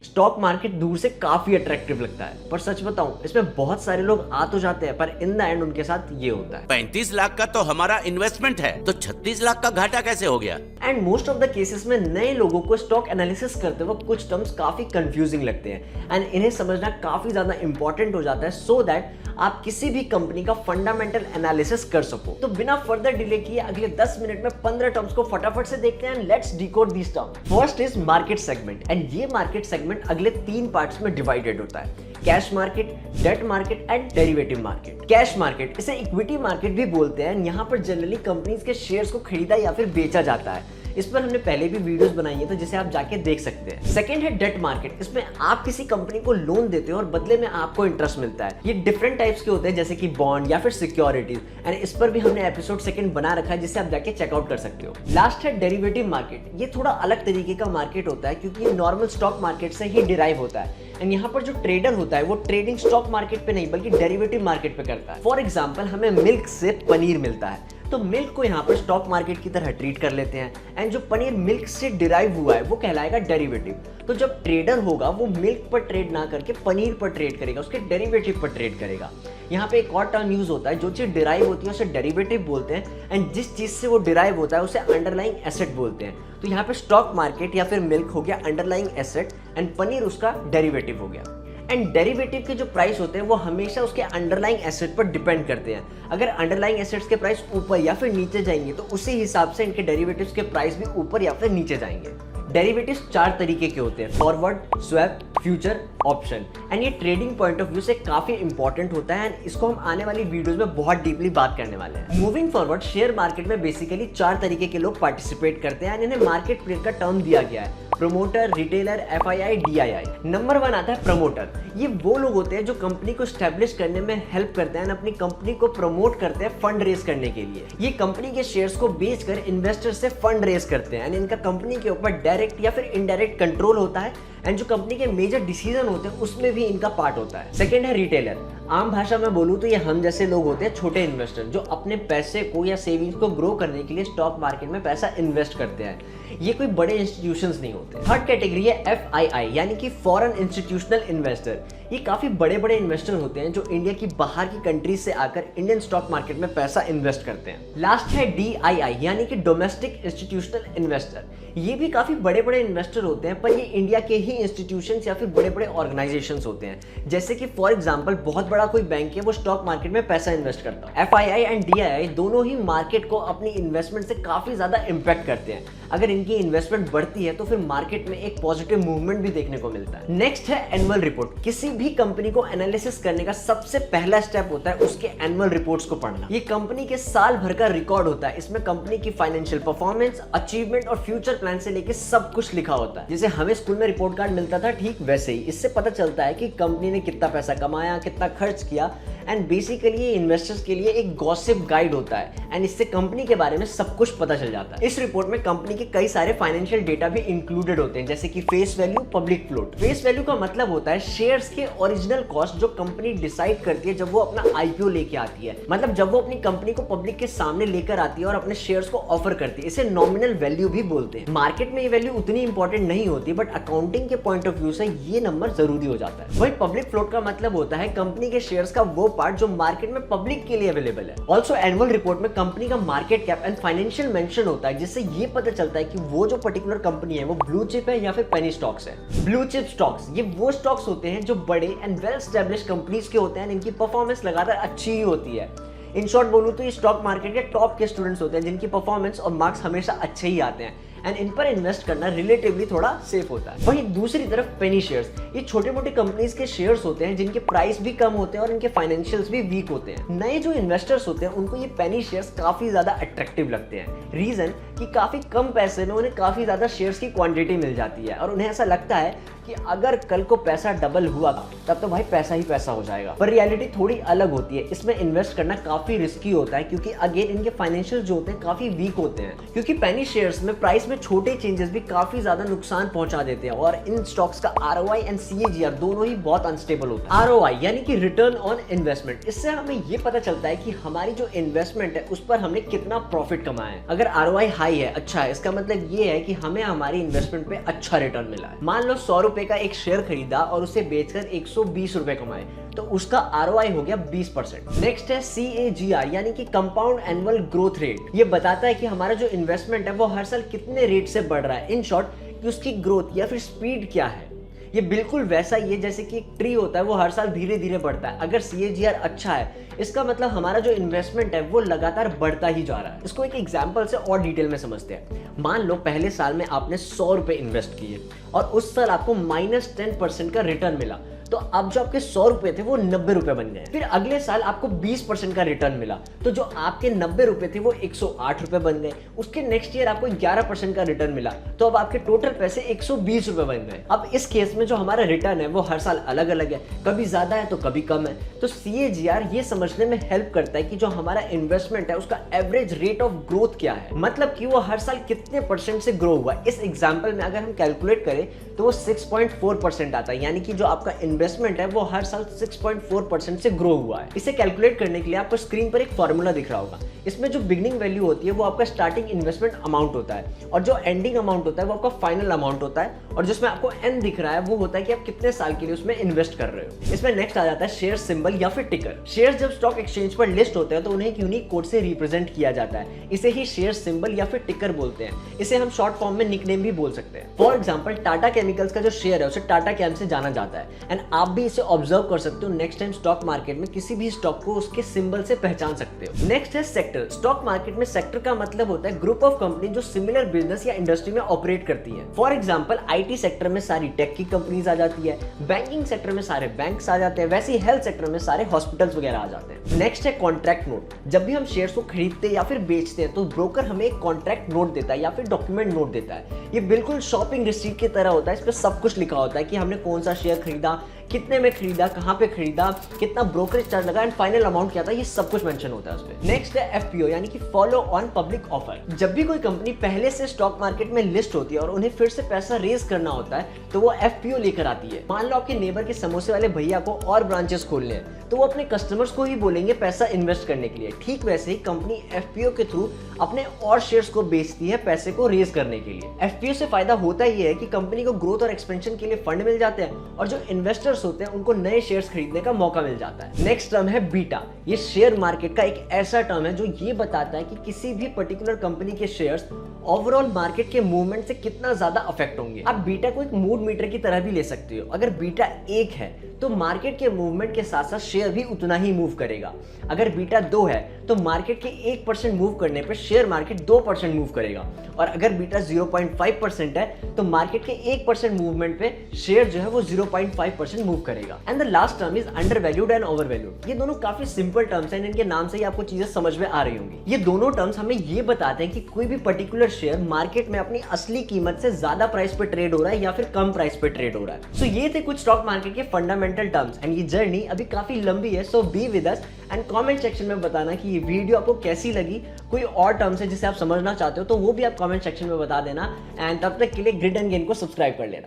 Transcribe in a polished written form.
Stock market दूर से काफी अट्रैक्टिव लगता है, पर सच बताऊं इसमें बहुत सारे लोग आ तो जाते हैं, पर इन द एंड उनके साथ ये होता है। 35 लाख का तो हमारा इन्वेस्टमेंट है, तो 36 लाख का घाटा कैसे हो गया? And most of the cases में नए लोगों को स्टॉक एनालिसिस करते वक्त कुछ टर्म्स काफी कंफ्यूजिंग लगते हैं एंड इन्हें समझना काफी ज्यादा इंपॉर्टेंट हो जाता है सो दैट आप किसी भी कंपनी का फंडामेंटल एनालिसिस कर सको। तो बिना फर्दर डिले किए अगले 10 मिनट में 15 टर्म्स को फटाफट से देखते हैं and let's decode this term. First is market segment and ये मार्केट सेगमेंट अगले 3 पार्ट्स में डिवाइडेड होता है, cash market, debt market and derivative market. Cash market, इसे इक्विटी मार्केट भी बोलते हैं, यहाँ पर जनरली कंपनीज के शेयर्स को खरीदा या फिर बेचा जाता है। इस पर हमने पहले भी वीडियोस बनाई है, तो जिसे आप जाके देख सकते हैं। सेकंड है डेट मार्केट, इसमें आप किसी कंपनी को लोन देते हो और बदले में आपको इंटरेस्ट मिलता है। ये डिफरेंट टाइप्स के होते हैं जैसे कि बॉन्ड या फिर सिक्योरिटीज एंड इस पर भी हमने एपिसोड सेकंड बना रखा है जिसे आप जाके चेकआउट कर सकते हो। लास्ट है डेरिवेटिव मार्केट, ये थोड़ा अलग तरीके का मार्केट होता है क्योंकि ये नॉर्मल स्टॉक मार्केट से ही डिराइव होता है एंड यहाँ पर जो ट्रेडर होता है वो ट्रेडिंग स्टॉक मार्केट पे नहीं बल्कि डेरिवेटिव मार्केट पे करता है। फॉर एग्जाम्पल हमें मिल्क से पनीर मिलता है, तो मिल्क को यहाँ पर स्टॉक मार्केट की तरह ट्रीट कर लेते हैं एंड जो पनीर मिल्क से डिराइव हुआ है वो कहलाएगा डेरिवेटिव। तो जब ट्रेडर होगा वो मिल्क पर ट्रेड ना करके पनीर पर ट्रेड करेगा, उसके डेरिवेटिव पर ट्रेड करेगा। यहाँ पे एक और टर्म यूज होता है, जो चीज डिराइव होती है उसे डेरिवेटिव बोलते हैं एंड जिस चीज से वो डिराइव होता है उसे अंडरलाइंग एसेट बोलते हैं। तो यहाँ पे स्टॉक मार्केट या फिर मिल्क हो गया अंडरलाइंग एसेट एंड पनीर उसका डेरिवेटिव हो गया। एंड डेरिवेटिव के जो प्राइस होते हैं वो हमेशा उसके अंडरलाइंग एसेट पर डिपेंड करते हैं। अगर अंडरलाइंग एसेट्स के प्राइस ऊपर या फिर नीचे जाएंगे तो उसी हिसाब से इनके डेरिवेटिव्स के प्राइस भी ऊपर या फिर नीचे जाएंगे। डेरिवेटिव्स 4 तरीके के होते हैं, forward, swap, future, option and ये ट्रेडिंग पॉइंट ऑफ व्यू से काफी इंपॉर्टेंट होता है एंड इसको हम आने वाली वीडियोस में बहुत डीपली बात करने वाले हैं। मूविंग फॉरवर्ड, शेयर मार्केट में बेसिकली 4 तरीके के लोग पार्टिसिपेट करते हैं एंड इन्हें मार्केट प्लेयर का टर्म दिया गया है, promoter, retailer, FII, DII। Number 1 आता है प्रमोटर। ये वो लोग होते हैं जो कंपनी को स्टैब्लिश करने में हेल्प करते हैं, अपनी कंपनी को प्रमोट करते हैं फंड रेज करने के लिए। ये कंपनी के शेयर्स को बेचकर इन्वेस्टर से फंड रेज करते हैं एंड इनका कंपनी के ऊपर डायरेक्ट या फिर इनडायरेक्ट कंट्रोल होता है एंड जो कंपनी के मेजर डिसीजन होते हैं उसमें भी इनका पार्ट होता है। सेकंड है रिटेलर। आम भाषा में बोलूं तो ये हम जैसे लोग होते हैं, छोटे इन्वेस्टर जो अपने पैसे को या सेविंग्स को ग्रो करने के लिए स्टॉक मार्केट में पैसा इन्वेस्ट करते हैं। ये कोई बड़े इंस्टीट्यूशंस नहीं होते। थर्ड कैटेगरी है FII यानी कि फॉरेन इंस्टीट्यूशनल इन्वेस्टर। ये काफी बड़े बड़े इन्वेस्टर होते हैं जो इंडिया की बाहर की कंट्रीज से आकर इंडियन स्टॉक मार्केट में पैसा इन्वेस्ट करते हैं। लास्ट है DII यानी कि डोमेस्टिक इंस्टीट्यूशनल इन्वेस्टर। ये भी काफी बड़े बड़े इन्वेस्टर होते हैं, पर ये इंडिया के ही इंस्टीट्यूशंस या फिर बड़े बड़े ऑर्गेनाइजेशंस होते हैं। जैसे कि फॉर एग्जांपल बहुत बड़ा कोई बैंक है, वो स्टॉक मार्केट में पैसा इन्वेस्ट करता है। FII एंड DII दोनों ही मार्केट को अपनी इन्वेस्टमेंट से काफी ज्यादा इंपैक्ट करते हैं। अगर इनकी इन्वेस्टमेंट बढ़ती है तो फिर मार्केट में एक पॉजिटिव मूवमेंट भी देखने को मिलता है। नेक्स्ट है एनुअल रिपोर्ट। किसी भी कंपनी को एनालिसिस करने का सबसे पहला स्टेप होता है उसके एनुअल रिपोर्ट्स को पढ़ना। ये कंपनी के साल भर का रिकॉर्ड होता है, इसमें कंपनी की फाइनेंशियल परफॉर्मेंस, अचीवमेंट और फ्यूचर प्लान से लेकर सब कुछ लिखा होता है। जैसे हमें स्कूल में रिपोर्ट कार्ड मिलता था, ठीक वैसे ही इससे पता चलता है कि कंपनी ने कितना पैसा कमाया, कितना खर्च किया एंड बेसिकली ये इन्वेस्टर्स के लिए एक गॉसिप गाइड होता है एंड इससे कंपनी के बारे में सब कुछ पता चल जाता है। इस रिपोर्ट में कंपनी के कई सारे फाइनेंशियल डेटा भी इंक्लूडेड होते हैं, जैसे कि face value, public float. Face value का मतलब होता है शेयर्स के ओरिजिनल कॉस्ट जो कंपनी डिसाइड करती है जब वो अपना IPO लेके आती है, मतलब जब वो अपनी कंपनी को पब्लिक के सामने लेकर आती है और अपने शेयर्स को ऑफर करती है। इसे नॉमिनल वैल्यू भी बोलते हैं। मार्केट में ये वैल्यू उतनी इंपॉर्टेंट नहीं होती, बट अकाउंटिंग के पॉइंट ऑफ व्यू से ये नंबर जरूरी हो जाता है। वही पब्लिक फ्लोट का मतलब होता है कंपनी के शेयर्स का वो पार्ट जो मार्केट में पब्लिक के लिए अवेलेबल है। ऑल्सो एनुअल रिपोर्ट में कंपनी का market cap and financial mention होता है, जिससे ये पता चलता है कि वो जो पर्टिकुलर कंपनी है वो ब्लू चिप है या फिर पेनी स्टॉक्स है। ब्लू चिप स्टॉक्स ये वो स्टॉक्स होते हैं जो बड़े एंड वेल एस्टैब्लिश्ड कंपनीज के होते हैं, इनकी परफॉर्मेंस लगातार अच्छी ही होती है। इन शॉर्ट बोलूं तो ये स्टॉक मार्केट के टॉप के स्टूडेंट्स होते हैं जिनकी परफॉर्मेंस और मार्क्स हमेशा अच्छे ही आते हैं एंड इन पर इन्वेस्ट करना रिलेटिवली थोड़ा सेफ होता है। वहीं दूसरी तरफ पेनी शेयर्स, ये छोटे मोटे कंपनीज के शेयर्स होते हैं जिनके प्राइस भी कम होते हैं और इनके फाइनेंशियल्स भी वीक होते हैं। नए जो इन्वेस्टर्स होते हैं उनको ये पेनी शेयर्स काफी ज्यादा अट्रैक्टिव लगते हैं। रीजन कि काफी कम पैसे में उन्हें काफी ज्यादा शेयर्स की क्वांटिटी मिल जाती है और उन्हें ऐसा लगता है कि अगर कल को पैसा डबल हुआ तब तो भाई पैसा ही पैसा हो जाएगा। पर रियलिटी थोड़ी अलग होती है, इसमें इन्वेस्ट करना काफी रिस्की होता है क्योंकि अगेन इनके फाइनेंशियल जो होते हैं काफी वीक होते हैं। क्योंकि पेनी शेयर्स में प्राइस प्राइस में छोटे चेंजेस भी काफी ज्यादा नुकसान पहुंचा देते हैं और इन स्टॉक्स का ROI एंड CAGR दोनों ही बहुत अनस्टेबल होता है। ROI यानी कि रिटर्न ऑन इन्वेस्टमेंट, इससे हमें ये पता चलता है कि हमारी जो इन्वेस्टमेंट है उस पर हमने कितना प्रॉफिट कमाया है। अगर ROI हाई है, अच्छा है, इसका मतलब ये है कि हमें हमारी इन्वेस्टमेंट पे अच्छा रिटर्न मिला है। मान लो 100 रुपए का एक शेयर खरीदा और उसे बेचकर 120 रुपए कमाए, तो उसका ROI हो गया 20%। नेक्स्ट है CAGR यानी कि कंपाउंड एनुअल ग्रोथ रेट। ये बताता है कि हमारा जो इन्वेस्टमेंट है वो हर साल कितने रेट से बढ़ रहा है। इन शॉर्ट कि उसकी ग्रोथ या फिर स्पीड क्या है। ये बिल्कुल वैसा ही है जैसे कि एक ट्री होता है, वो हर साल धीरे धीरे बढ़ता है। अगर CAGR अच्छा है, इसका मतलब हमारा जो इन्वेस्टमेंट है वो लगातार बढ़ता ही जा रहा है। इसको एक एग्जांपल से और डिटेल में समझते हैं। मान लो पहले साल में आपने 100 रुपए इन्वेस्ट किए और उस साल आपको -10% का रिटर्न मिला, तो अब जो आपके 100 रुपए थे वो 90 रुपए बन गए। फिर अगले साल आपको 20% का रिटर्न मिला, तो जो आपके 90 रुपए थे वो 108 रुपए बन गए। उसके नेक्स्ट ईयर आपको 11% का रिटर्न मिला, तो अब आपके टोटल पैसे 120 रुपए बन गए। अब इस केस में जो हमारा रिटर्न है वो हर साल अलग अलग है, कभी ज्यादा है तो कभी कम है। तो CAGR ये समझने में हेल्प करता है कि जो हमारा इन्वेस्टमेंट है उसका एवरेज रेट ऑफ ग्रोथ क्या है, मतलब कि वो हर साल कितने % से ग्रो हुआ। इस एग्जाम्पल में अगर हम कैलकुलेट करें तो वो 6.4% आता है, यानी कि जो आपका इन्वेस्टमेंट है वो हर साल 6.4% से ग्रो हुआ है। इसे कैलकुलेट करने के लिए आपको स्क्रीन पर एक फॉर्मूला दिख रहा होगा। इसमें जो बिगनिंग वैल्यू होती है वो आपका स्टार्टिंग इन्वेस्टमेंट अमाउंट होता है और जो एंडिंग अमाउंट होता है वो आपका फाइनल अमाउंट होता है, और जिसमें आपको N दिख रहा है वो होता है कि आप कितने साल के लिए उसमें इन्वेस्ट कर रहे हो। इसमें नेक्स्ट आ जाता है शेयर सिंबल या फिर टिकर। शेयर जब स्टॉक एक्सचेंज पर लिस्ट होते हैं तो उन्हें एक यूनिक कोड से रिप्रेजेंट किया जाता है, इसे ही शेयर सिंबल या फिर टिकर बोलते हैं। इसे हम शॉर्ट फॉर्म में निकनेम भी बोल सकते हैं। फॉर एग्जाम्पल टाटा केमिकल्स का जो शेयर है उसे टाटा कैम से जाना जाता है, एंड आप भी इसे ऑब्जर्व कर सकते हो। नेक्स्ट टाइम स्टॉक मार्केट में किसी भी स्टॉक को उसके सिंबल से पहचान सकते हो। नेक्स्ट है सेक्टर। स्टॉक मार्केट में सेक्टर का मतलब होता है ग्रुप ऑफ कंपनी जो सिमिलर बिजनेस या इंडस्ट्री में ऑपरेट करती है। फॉर एग्जांपल IT सेक्टर में सारी टेक की कंपनीज आ जाती है, बैंकिंग सेक्टर में सारे बैंक्स आ जाते हैं, वैसे ही हेल्थ सेक्टर में सारे हॉस्पिटल्स वगैरह आ जाते हैं। नेक्स्ट है कॉन्ट्रैक्ट नोट। जब भी हम शेयर्स को खरीदते या फिर बेचते हैं तो ब्रोकर हमें एक कॉन्ट्रैक्ट नोट देता है या फिर डॉक्यूमेंट नोट देता है। ये बिल्कुल शॉपिंग रिसीट की तरह होता है, इस पर सब कुछ लिखा होता है कि हमने कौन सा शेयर खरीदा, कितने में खरीदा, कहां पे खरीदा, कितना ब्रोकरेज चार्ज लगा एंड फाइनल अमाउंट क्या था, ये सब कुछ मेंशन होता है उसमें। नेक्स्ट है FPO यानी कि फॉलो ऑन पब्लिक ऑफर। जब भी कोई कंपनी पहले से स्टॉक मार्केट में लिस्ट होती है और उन्हें फिर से पैसा रेज करना होता है तो वो FPO लेकर आती है। मान लो आपके नेबर के समोसे वाले भैया को और ब्रांचेस खोलने हैं तो वो अपने कस्टमर्स को ही बोलेंगे पैसा इन्वेस्ट करने के लिए। ठीक वैसे ही कंपनी FPO के थ्रू अपने और शेयर्स को बेचती है पैसे को रेज करने के लिए। FPO से फायदा होता ही है कि कंपनी को ग्रोथ और एक्सपेंशन के लिए फंड मिल जाते हैं और जो इन्वेस्टर्स होते हैं उनको नए शेयर्स खरीदने का मौका मिल जाता है। नेक्स्ट टर्म है बीटा। ये शेयर मार्केट का एक ऐसा टर्म है जो ये बताता है कि किसी भी पर्टिकुलर कंपनी के शेयर्स ओवरऑल मार्केट के मूवमेंट से कितना ज्यादा अफेक्ट होंगे। आप बीटा को एक मूड मीटर की तरह भी ले सकते हो। अगर बीटा 1 है तो मार्केट के मूवमेंट के साथ साथ शेयर भी उतना ही मूव करेगा। अगर बीटा 2 है तो मार्केट के 1% मूव करने पर शेयर मार्केट 2% मूव करेगा, और अगर बीटा 0.5% है तो मार्केट के 1% मूवमेंट पे शेयर जो है वो 0.5% मूव करेगा। And the last term is under valued and over valued. ये दोनों काफी सिंपल टर्म्स हैं, इनके नाम से ही आपको चीजें समझ में आ रही होंगी। ये दोनों टर्म्स हमें ये बताते हैं कि कोई भी पर्टिकुलर शेयर मार्केट में अपनी असली कीमत से ज्यादा प्राइस पे ट्रेड हो रहा है या फिर कम प्राइस पे ट्रेड हो रहा है। सो ये थे कुछ स्टॉक मार्केट के फंडामेंटल टर्म्स, एंड ये जर्नी अभी काफी लंबी है। So be with us and comment section में बताना कि ये वीडियो आपको कैसी लगी। कोई और टर्म्स है जिसे आप समझना चाहते हो तो वो भी आप कमेंट सेक्शन में बता देना। एंड तब तक के लिए ग्रिड एंड गेन को सब्सक्राइब कर लेना।